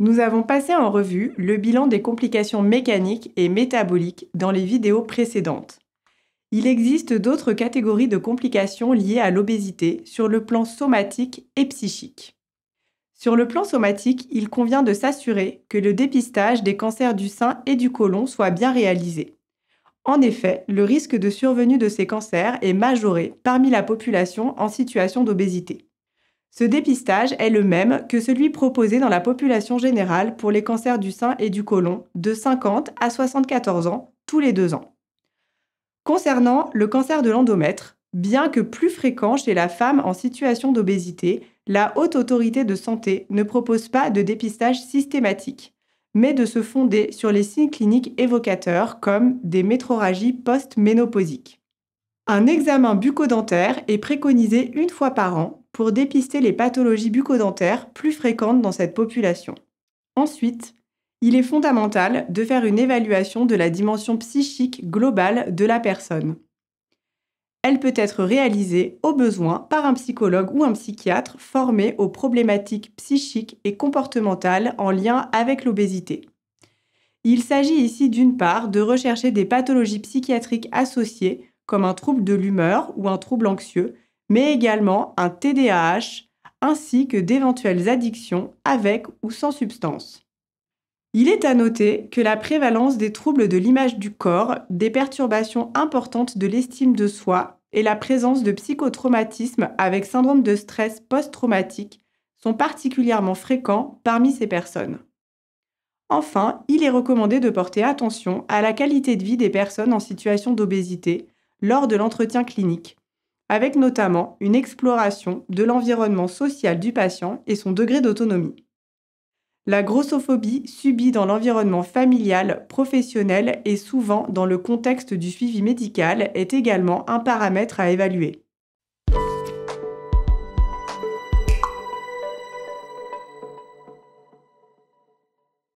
Nous avons passé en revue le bilan des complications mécaniques et métaboliques dans les vidéos précédentes. Il existe d'autres catégories de complications liées à l'obésité sur le plan somatique et psychique. Sur le plan somatique, il convient de s'assurer que le dépistage des cancers du sein et du côlon soit bien réalisé. En effet, le risque de survenue de ces cancers est majoré parmi la population en situation d'obésité. Ce dépistage est le même que celui proposé dans la population générale pour les cancers du sein et du côlon de 50 à 74 ans tous les 2 ans. Concernant le cancer de l'endomètre, bien que plus fréquent chez la femme en situation d'obésité, la Haute Autorité de Santé ne propose pas de dépistage systématique, mais de se fonder sur les signes cliniques évocateurs comme des métrorragies post-ménopausiques. Un examen bucco-dentaire est préconisé 1 fois par an pour dépister les pathologies bucco-dentaires plus fréquentes dans cette population. Ensuite, il est fondamental de faire une évaluation de la dimension psychique globale de la personne. Elle peut être réalisée au besoin par un psychologue ou un psychiatre formé aux problématiques psychiques et comportementales en lien avec l'obésité. Il s'agit ici d'une part de rechercher des pathologies psychiatriques associées comme un trouble de l'humeur ou un trouble anxieux, mais également un TDAH, ainsi que d'éventuelles addictions avec ou sans substance. Il est à noter que la prévalence des troubles de l'image du corps, des perturbations importantes de l'estime de soi et la présence de psychotraumatismes avec syndrome de stress post-traumatique sont particulièrement fréquents parmi ces personnes. Enfin, il est recommandé de porter attention à la qualité de vie des personnes en situation d'obésité lors de l'entretien clinique, avec notamment une exploration de l'environnement social du patient et son degré d'autonomie. La grossophobie subie dans l'environnement familial, professionnel et souvent dans le contexte du suivi médical est également un paramètre à évaluer.